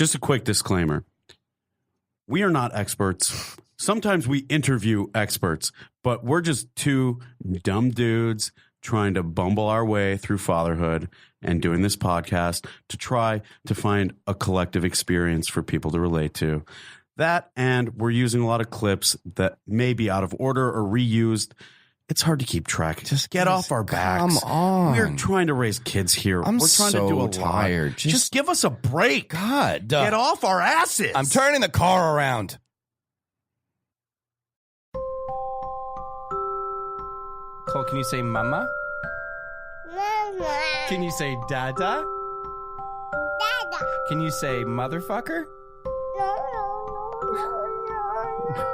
Just a quick disclaimer. We are not experts. Sometimes we interview experts, but we're just two dumb dudes trying to bumble our way through fatherhood and doing this podcast to try to find a collective experience for people to relate to. That, and we're using a lot of clips that may be out of order or reused. It's hard to keep track. Just get off our backs. Come on. We're trying to raise kids here. I'm We're trying so to do a tired. lot. Just give us a break. God. Get off our asses. I'm turning the car around. Cole, can you say mama? Mama. Can you say dada? Dada. Can you say motherfucker? No, no, no, no, no.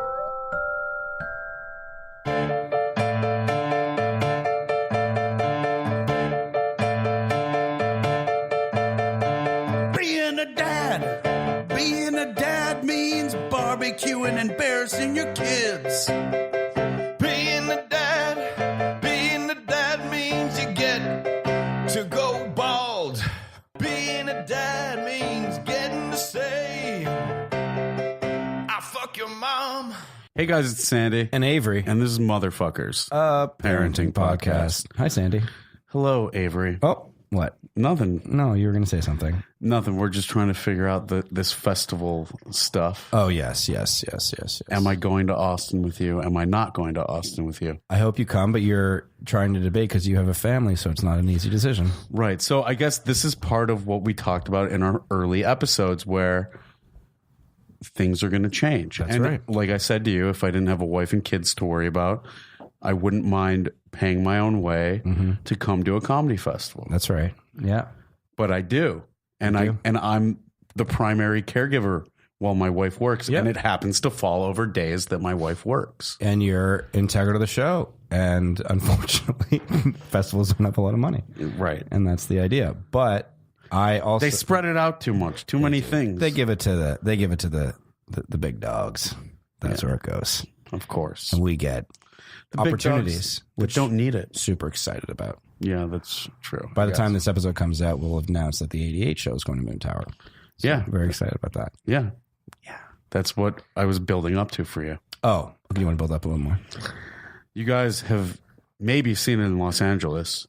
Being a dad means barbecuing and embarrassing your kids. Being a dad means you get to go bald. Being a dad means getting to say, I fuck your mom. Hey guys, it's Sandy. And Avery. And this is Motherfuckers. Parenting podcast. Hi, Sandy. Hello, Avery. Oh, what? Nothing. No, you were going to say something. Nothing. We're just trying to figure out this festival stuff. Oh, yes. Am I going to Austin with you? Am I not going to Austin with you? I hope you come, but you're trying to debate because you have a family, so it's not an easy decision. Right. So I guess this is part of what we talked about in our early episodes where things are going to change. That's and right. Like I said to you, if I didn't have a wife and kids to worry about, I wouldn't mind paying my own way to come to a comedy festival. That's right. Yeah. But I do. And I'm the primary caregiver while my wife works. Yep. And it happens to fall over days that my wife works. And you're integral to the show. And unfortunately, festivals don't have a lot of money. Right. And that's the idea. But I also They spread it out too much. Too many things. They give it to the big dogs. That's where it goes. Of course. And we get The big opportunities dogs which don't need it. super excited about. Yeah, that's true. By the time this episode comes out, we'll have announced that the 88 show is going to Moon Tower. So Yeah. very excited about that. Yeah. That's what I was building up to for you. Oh, okay, you want to build up a little more? You guys have maybe seen it in Los Angeles,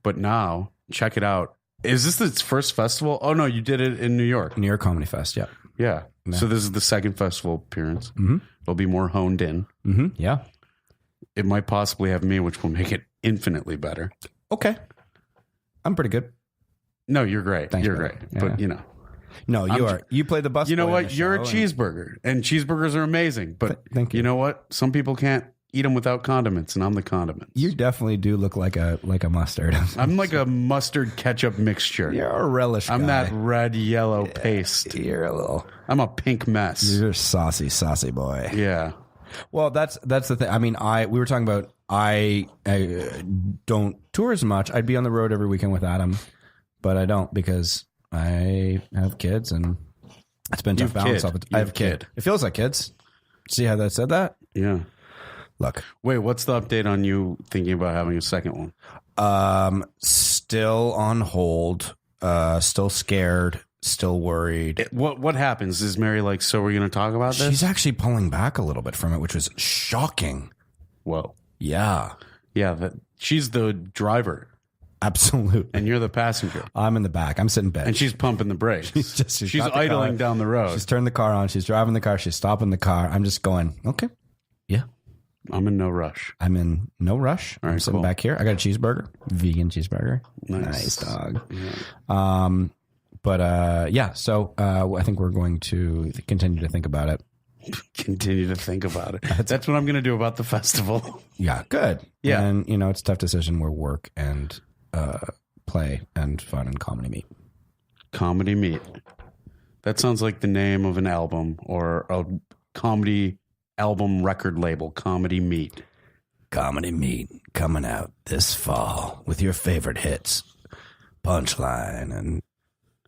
but now check it out. Is this its first festival? Oh, no, you did it in New York. New York Comedy Fest, yeah. Yeah. Yeah. So this is the second festival appearance. Mhm. It'll be more honed in. Yeah. It might possibly have me, which will make it infinitely better. Okay. I'm pretty good. No, you're great. Thanks, you're brother. great. Yeah. But, you know. No, you are. You play the bus. You know boy on what? the You're a show, cheeseburger, and cheeseburgers are amazing. But Thank you. you know what? Some people can't eat them without condiments, and I'm the condiment. You definitely do look like a mustard. I'm like a mustard ketchup mixture. You're a relish I'm guy. that red yellow paste. You're a little. I'm a pink mess. You're a saucy boy. Yeah. Well, that's the thing. I mean, we were talking about I don't tour as much. I'd be on the road every weekend with Adam, but I don't because I have kids and it's been tough balance. I have a kid. It feels like kids. See how that said that? Yeah. Look. Wait, what's the update on you thinking about having a second one? Still on hold. Still scared. Still worried. What happens? Is Mary like, so we're going to talk about this? She's actually pulling back a little bit from it, which was shocking. Whoa. Yeah. Yeah, she's the driver, Absolutely. and you're the passenger. I'm in the back. I'm sitting back. And she's pumping the brakes. She's got the idling car. down the road. She's turned the car on. She's driving the car. She's stopping the car. I'm just going, okay. Yeah. I'm in no rush. I'm in no rush. All I'm right, sitting cool. back here. I got a cheeseburger, vegan cheeseburger. Nice. Dog. Yeah. But yeah, so I think we're going to continue to think about it. Continue to think about it. That's what I'm going to do about the festival. Yeah, good. Yeah. And, it's a tough decision where work and play and fun and comedy meet. Comedy Meet. That sounds like the name of an album or a comedy album record label, Comedy Meet. Comedy Meet coming out this fall with your favorite hits, Punchline and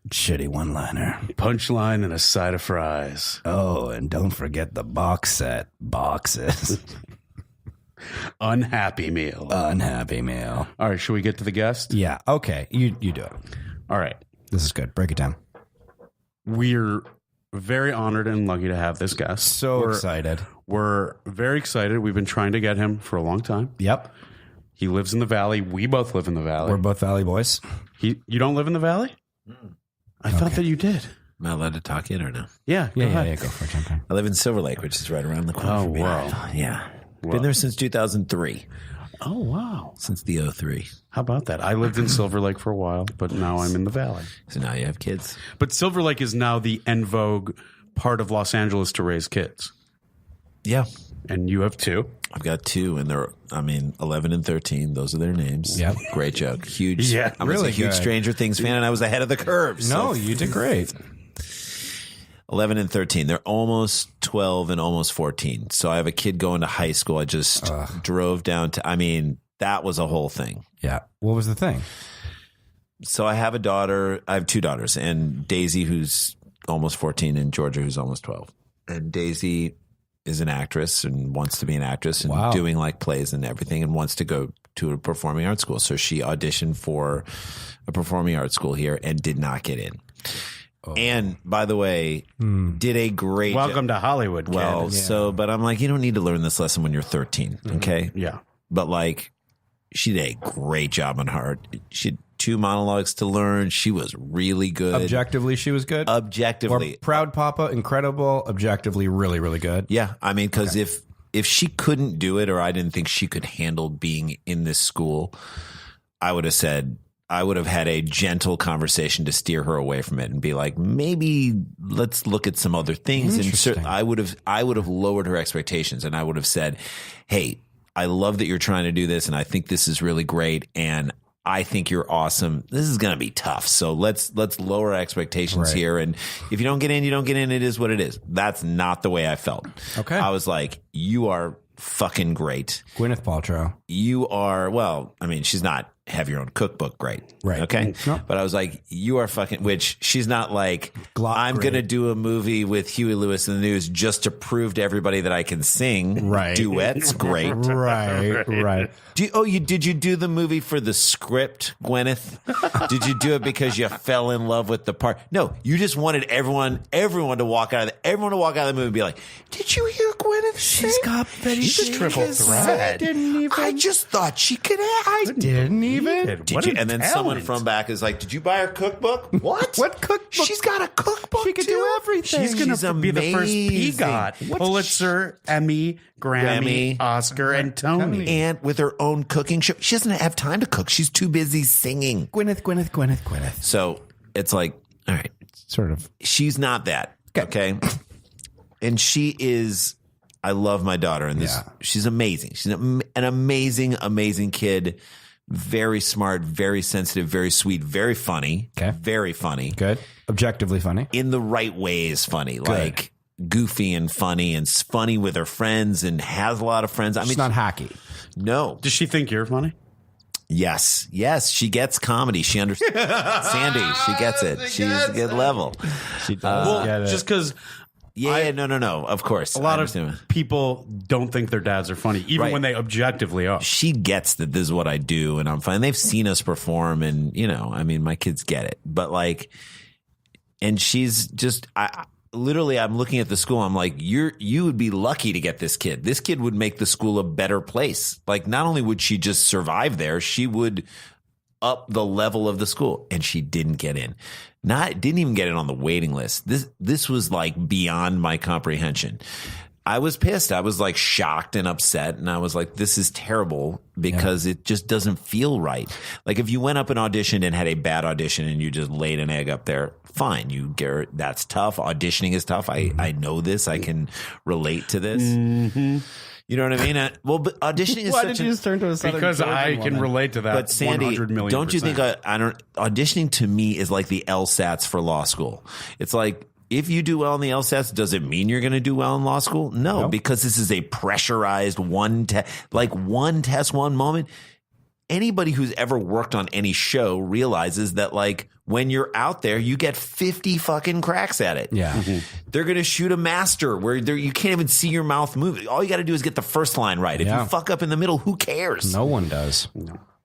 Shitty One-Liner. Punchline and a side of fries. Oh, and don't forget the box set boxes. Unhappy Meal. Unhappy Meal. All right, should we get to the guest? Yeah, okay. You do it. All right. This is good. Break it down. we're very honored and lucky to have this guest. So We're- excited. We're very excited. We've been trying to get him for a long time. Yep. He lives in the Valley. We both live in the Valley. We're both Valley boys. You don't live in the Valley? I thought that you did. Am I allowed to talk in or no? Yeah. Yeah, go for it. Jump in. I live in Silver Lake, which is right around the corner. Oh, from me. wow. Yeah. Wow. Been there since 2003, Oh, wow. since the 03. How about that? I lived in Silver Lake for a while, but now I'm in the Valley. So now you have kids. But Silver Lake is now the en vogue part of Los Angeles to raise kids. Yeah. And you have two. I've got two, and 11 and 13. Those are their names. Yep. Great joke. Huge. Yeah, I was really a huge good. Stranger Things fan, and I was ahead of the curve. No, So you did great. 11 and 13. They're almost 12 and almost 14. So I have a kid going to high school. I just drove down to, that was a whole thing. Yeah. What was the thing? So I have a daughter. I have two daughters, and Daisy, who's almost 14, and Georgia, who's almost 12. And Daisy is an actress and wants to be an actress and Wow. doing like plays and everything, and wants to go to a performing arts school. So she auditioned for a performing arts school here and did not get in. And by the way, did a great Welcome to Hollywood, kid. well. So, but I'm like, you don't need to learn this lesson when you're 13, okay? Yeah. But like, she did a great job on her. She had 2 monologues to learn. She was really good. Objectively, she was good. Objectively, Or Proud Papa, incredible. Objectively, really, really good. yeah. Because if she couldn't do it, or I didn't think she could handle being in this school, I would have had a gentle conversation to steer her away from it and be like, maybe let's look at some other things. And Interesting. I would have lowered her expectations, and I would have said, hey, I love that you're trying to do this, and I think this is really great, and I think you're awesome. This is going to be tough. So let's lower expectations Right. here. And if you don't get in, you don't get in. It is what it is. That's not the way I felt. Okay. I was like, you are fucking great. Gwyneth Paltrow. You are, she's not have your own cookbook great. Right. Okay. No. But I was like, you are fucking, which she's not like, Glock I'm great. going to do a movie with Huey Lewis in the News just to prove to everybody that I can sing. Right. Duets. Great. Right. Did you do the movie for the script, Gwyneth? Did you do it because you fell in love with the part? No, you just wanted everyone to walk out of the movie and be like, did you hear Gwyneth? She's got Betty She's triple threat. I just thought she could act. I didn't even. Did you? And then someone from back is like, did you buy her cookbook? What? What cookbook? She's got a cookbook. She could too? do everything. She's going to be the first amazing. PGOT, Pulitzer, Emmy, Grammy, Oscar, and Tony. And with her own cooking show. She doesn't have time to cook. She's too busy singing. Gwyneth. So it's like, all right, Sort of. she's not that. Okay. And she is, I love my daughter. And this, Yeah. she's amazing. She's an amazing, amazing kid. Very smart, very sensitive, very sweet, very funny. Okay. Very funny. Good. Objectively funny. In the right ways funny. Like goofy and funny with her friends and has a lot of friends. She's not hacky. no. Does she think you're funny? Yes. She gets comedy. She understands. Sandy, she gets it. She's a good level. She does get it. Just because Yeah, no. Of course. a lot of people don't think their dads are funny, even Right. when they objectively are. She gets that this is what I do and I'm fine. They've seen us perform and, my kids get it. But like, and she's just, I'm looking at the school. I'm like, you would be lucky to get this kid. This kid would make the school a better place. Like, not only would she just survive there, she would up the level of the school. And she didn't get in. Didn't even get in on the waiting list. This was like beyond my comprehension. I was pissed. I was like shocked and upset. And I was like, this is terrible because it just doesn't feel right. Like if you went up and auditioned and had a bad audition and you just laid an egg up there, fine. That's tough. Auditioning is tough. I know this. I can relate to this. Mm-hmm. You know what I mean? But auditioning is Why such did you just turn to a Southern Because I Georgian can woman? relate to that. But Sandy, 100 million don't you think %. auditioning to me is like the LSATs for law school? It's like, if you do well in the LSATs, does it mean you're going to do well in law school? No, because this is a pressurized one test, one moment. Anybody who's ever worked on any show realizes that like when you're out there, you get 50 fucking cracks at it. Yeah. They're going to shoot a master where you can't even see your mouth move. All you got to do is get the first line right. If Yeah. you fuck up in the middle, who cares? No one does.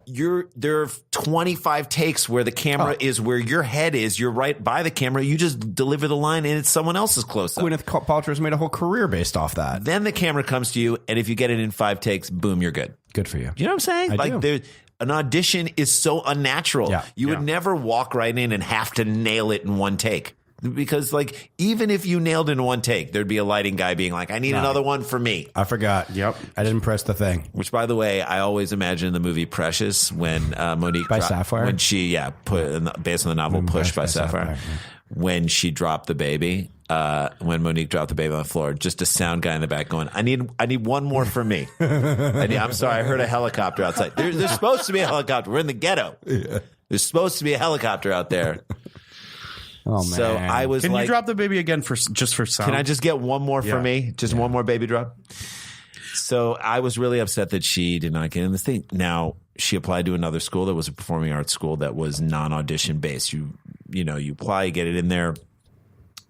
there are 25 takes where the camera is where your head is. You're right by the camera. You just deliver the line and it's someone else's close up. Gwyneth Paltrow's made a whole career based off that. Then the camera comes to you, and if you get it in 5 takes, boom, you're good. Good for you. You know what I'm saying? I do. There, an audition is so unnatural. Yeah. You would never walk right in and have to nail it in one take. Because, like, even if you nailed it in one take, there'd be a lighting guy being like, I need another one for me. I forgot. Yep. I didn't press the thing. Which, by the way, I always imagine the movie Precious when Monique By Sapphire? when she based on the novel Push by Sapphire, yeah. when she dropped the baby, when Monique dropped the baby on the floor, just a sound guy in the back going, I need one more for me. I'm sorry, I heard a helicopter outside. There's supposed to be a helicopter. We're in the ghetto. Yeah. There's supposed to be a helicopter out there. Oh, man. So I was Can like, you drop the baby again for sound? can I just get one more for me? Just one more baby drop? So I was really upset that she did not get in this thing. Now, she applied to another school that was a performing arts school that was non-audition based. You apply, you get it in there,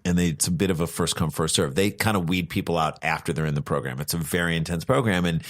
and it's a bit of a first come, first serve. They kind of weed people out after they're in the program. It's a very intense program, and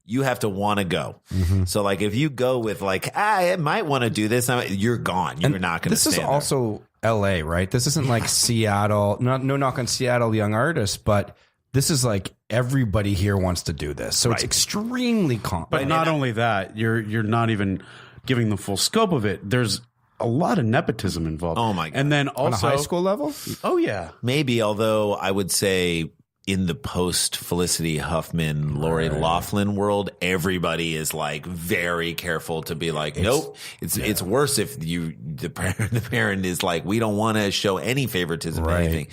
you have to want to go. Mm-hmm. So, like, if you go with like, I might want to do this, you're gone. You're not going to stay This is there. also LA, right? This isn't like Seattle. No knock on Seattle young artists, but this is like everybody here wants to do this. So it's extremely common. But not only that, you're not even giving the full scope of it. There's a lot of nepotism involved. Oh, my God. And then on a also high school level? Oh yeah. Maybe, although I would say in the post Felicity Huffman, Lori Loughlin world, everybody is like very careful to be like, nope. It's worse if the parent is like, we don't want to show any favoritism or anything.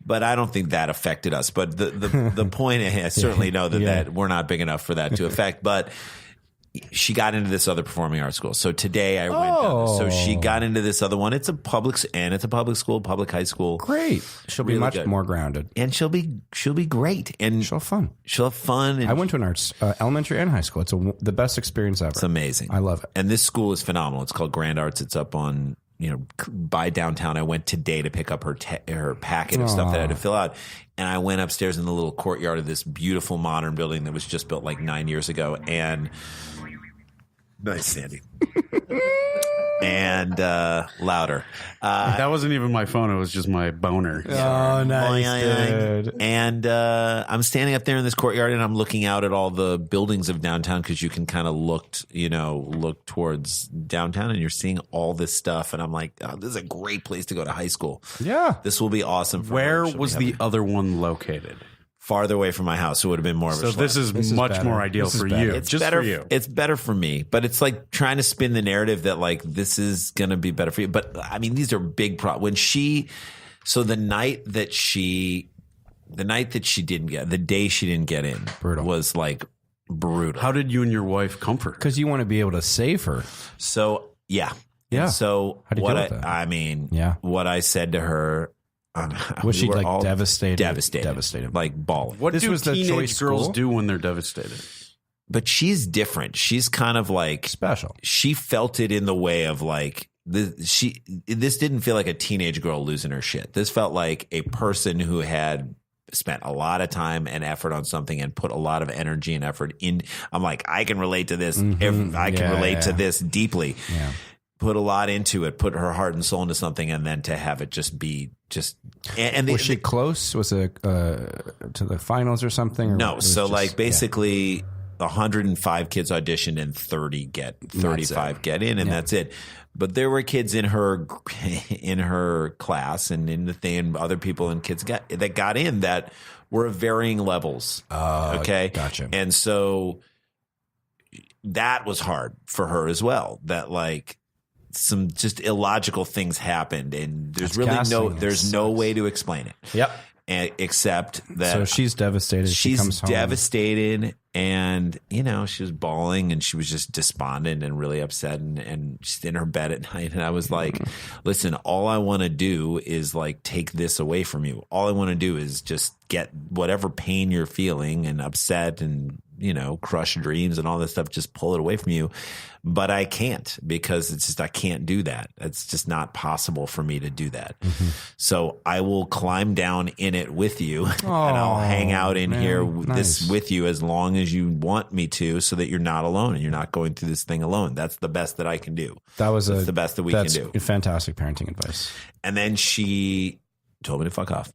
But I don't think that affected us. But the point, I certainly know that we're not big enough for that to affect. But she got into this other performing arts school. So today I went down. So she got into this other one. It's a public school, public high school. Great. She'll be Really much good. more grounded. And she'll be great. And She'll have fun. she'll have fun. And I went to an arts elementary and high school. It's the best experience ever. it's amazing. I love it. And this school is phenomenal. It's called Grand Arts. It's up on, by downtown. I went today to pick up her packet of stuff that I had to fill out. And I went upstairs in the little courtyard of this beautiful modern building that was just built like 9 years ago. And nice, Sandy. And louder. That wasn't even my phone. It was just my boner. Oh, nice, dude. And I'm standing up there in this courtyard, and I'm looking out at all the buildings of downtown because you can kind of look towards downtown, and you're seeing all this stuff. And I'm like, oh, this is a great place to go to high school. Yeah. This will be awesome. For Where her. She'll was be the other one located? farther away from my house? So it would have been more of a So schlep. this is much better. more ideal This is for better. you. It's Just better for you. It's better for me, but it's like trying to spin the narrative that like this is going to be better for you. But I mean, these are big problems. The day she didn't get in Brutal. was like brutal. How did you and your wife comfort? Because you want to be able to save her. So yeah. Yeah. And so How do you what deal with that? I mean, Yeah. what I said to her, Was she we were like all devastated? devastated, like bawling. What This do was the teenage choice girls school? do when they're devastated? But she's different. She's kind of like Special. she felt it in the way of like this didn't feel like a teenage girl losing her shit. This felt like a person who had spent a lot of time and effort on something and put a lot of energy and effort in. I'm like, I can relate to this. I can relate to this deeply. Yeah. Put a lot into it, put her heart and soul into something, and then to have it just be and Was she close? Was it to the finals or something? Or no. it was So just- like basically 105 kids auditioned and 35 get in, and that's it. But there were kids in her class and in the thing, and other people and kids that got in that were of varying levels. Okay, gotcha. And so that was hard for her as well. That like some just illogical things happened, and there's no way to explain it. Yep. Except that So she's devastated. She she's comes home. devastated, and she was bawling, and she was just despondent and really upset, and she's in her bed at night. And I was like, listen, all I want to do is like take this away from you. All I want to do is just get whatever pain you're feeling and upset and crush dreams and all this stuff, just pull it away from you. But I can't, because it's just, I can't do that. It's just not possible for me to do that. So I will climb down in it with you and I'll hang out in here this with you as long as you want me to, so that you're not alone and you're not going through this thing alone. That's the best that I can do. That's the best that we can do. Fantastic parenting advice. And then she told me to fuck off.